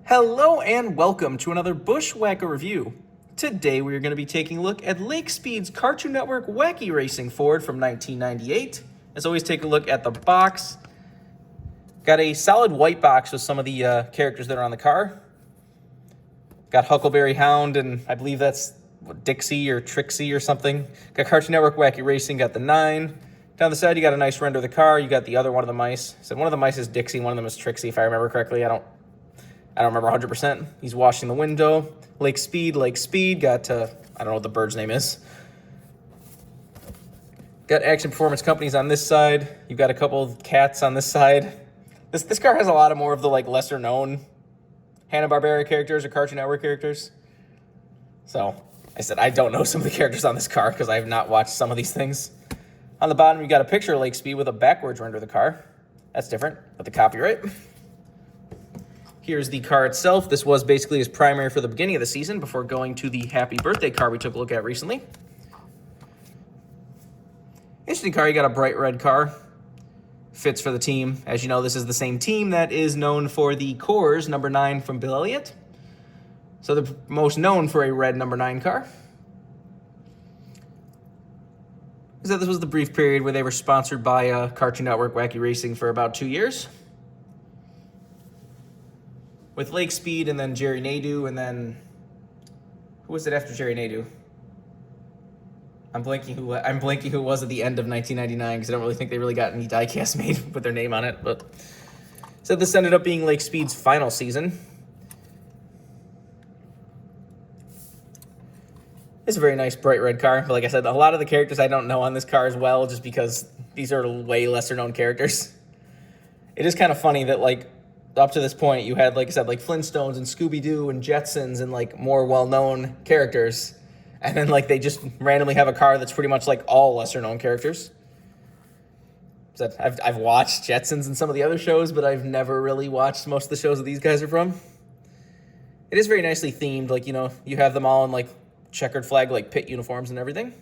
Hello and welcome to another BWhack review. Today we are going to be taking a look at Lake Speed's Cartoon Network Wacky Racing Ford from 1998. As always, take a look at the box. Got a solid white box with some of the characters that are on the car. Got Huckleberry, Hound, and I believe that's Dixie or Trixie or something. Got Cartoon Network Wacky Racing, got the 9. Down the side, you got a nice render of the car. You got the other one of the mice. So one of the mice is Dixie, one of them is Trixie, if I remember correctly. I don't remember 100%. He's washing the window. Lake Speed. Got, I don't know what the bird's name is. Got Action Performance Companies on this side. You've got a couple of cats on this side. This car has a lot of more of the lesser known Hanna-Barbera characters or Cartoon Network characters. So I said I don't know some of the characters on this car because I have not watched some of these things. On the bottom, you got a picture of Lake Speed with a backwards render of the car. That's different, but the copyright. Here's the car itself. This was basically his primary for the beginning of the season before going to the Happy Birthday car we took a look at recently. Interesting car. You got a bright red car. Fits for the team. As you know, this is the same team that is known for the Coors number 9 from Bill Elliott. So they're most known for a red number 9 car. So this was the brief period where they were sponsored by Cartoon Network Wacky Racing for about 2 years. With Lake Speed and then Jerry Nadeau, and who was it after Jerry Nadeau? I'm blanking who it was at the end of 1999 because I don't really think they really got any diecast made with their name on it. But so this ended up being Lake Speed's final season. It's a very nice bright red car. But like I said, a lot of the characters I don't know on this car as well, just because these are way lesser known characters. It is kind of funny that up to this point, you had, like I said, Flintstones and Scooby-Doo and Jetsons and, more well-known characters. And then, they just randomly have a car that's pretty much, all lesser-known characters. So I've watched Jetsons and some of the other shows, but I've never really watched most of the shows that these guys are from. It is very nicely themed. You have them all in, checkered flag, pit uniforms and everything.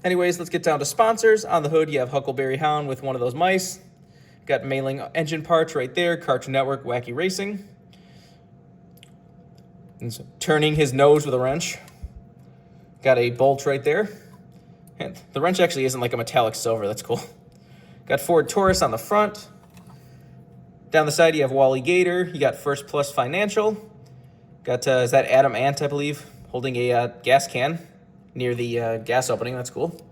Anyways, let's get down to sponsors. On the hood, you have Huckleberry Hound with one of those mice. Got mailing engine parts right there, Cartoon Network, Wacky Racing. He's turning his nose with a wrench. Got a bolt right there. And the wrench actually isn't a metallic silver, that's cool. Got Ford Taurus on the front. Down the side, you have Wally Gator. You got First Plus Financial. Got, is that Adam Ant, I believe, holding a gas can near the gas opening, that's cool.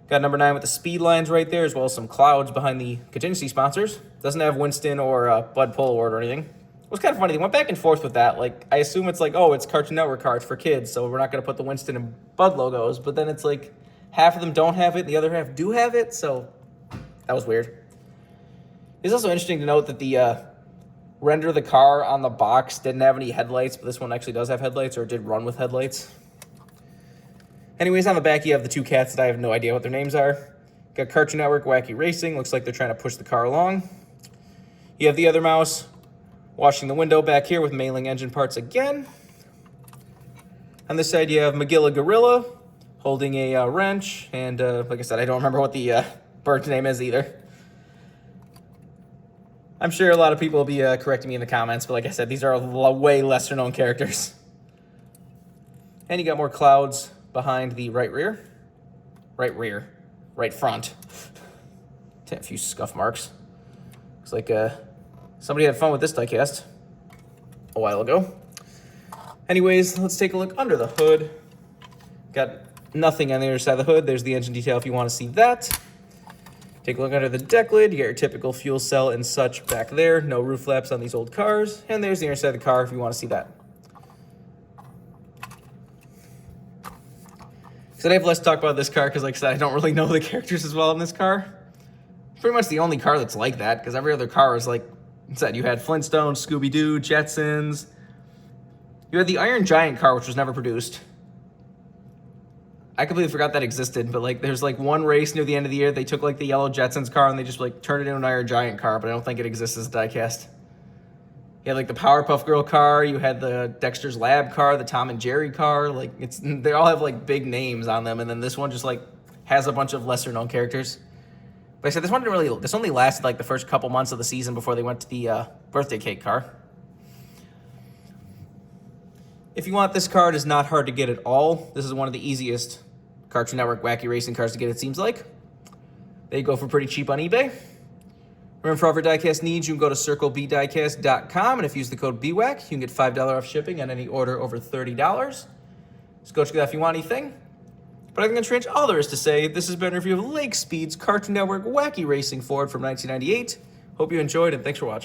Got number 9 with the speed lines right there, as well as some clouds behind the contingency sponsors. Doesn't have Winston or Bud Polo Award or anything. It was kind of funny. They went back and forth with that. I assume it's it's Cartoon Network cards for kids, so we're not going to put the Winston and Bud logos. But then it's half of them don't have it, and the other half do have it, so that was weird. It's also interesting to note that the render of the car on the box didn't have any headlights, but this one actually does have headlights, or did run with headlights. Anyways, on the back, you have the 2 cats that I have no idea what their names are. Got Cartoon Network, Wacky Racing. Looks like they're trying to push the car along. You have the other mouse washing the window back here with mailing engine parts again. On this side, you have Magilla Gorilla holding a wrench. And like I said, I don't remember what the bird's name is either. I'm sure a lot of people will be correcting me in the comments. But like I said, these are way lesser known characters. And you got more clouds behind the right front. A few scuff marks. Looks like somebody had fun with this diecast a while ago. Anyways, let's take a look under the hood. Got nothing on the other side of the hood. There's the engine detail if you want to see that. Take a look under the deck lid. You got your typical fuel cell and such back there. No roof flaps on these old cars. And there's the inner side of the car if you want to see that. So I have less to talk about this car because, like I said, I don't really know the characters as well in this car. It's pretty much the only car that's like that because every other car is like I said, you had Flintstones, Scooby-Doo, Jetsons. You had the Iron Giant car, which was never produced. I completely forgot that existed, but there's one race near the end of the year. They took the yellow Jetsons car and they just turned it into an Iron Giant car, but I don't think it exists as a diecast. You had the Powerpuff Girl car, you had the Dexter's Lab car, the Tom and Jerry car. They all have big names on them, and then this one just has a bunch of lesser known characters. But I said this only lasted the first couple months of the season before they went to the birthday cake car. If you want this card, it's not hard to get at all. This is one of the easiest Cartoon Network Wacky Racing cards to get, it seems like. They go for pretty cheap on eBay. Remember, for all of your diecast needs, you can go to circlebdiecast.com, and if you use the code BWhack, you can get $5 off shipping on any order over $30. So go check that out if you want anything. But I think that's pretty much all there is to say. This has been a review of Lake Speed's Cartoon Network Wacky Racing Ford from 1998. Hope you enjoyed, and thanks for watching.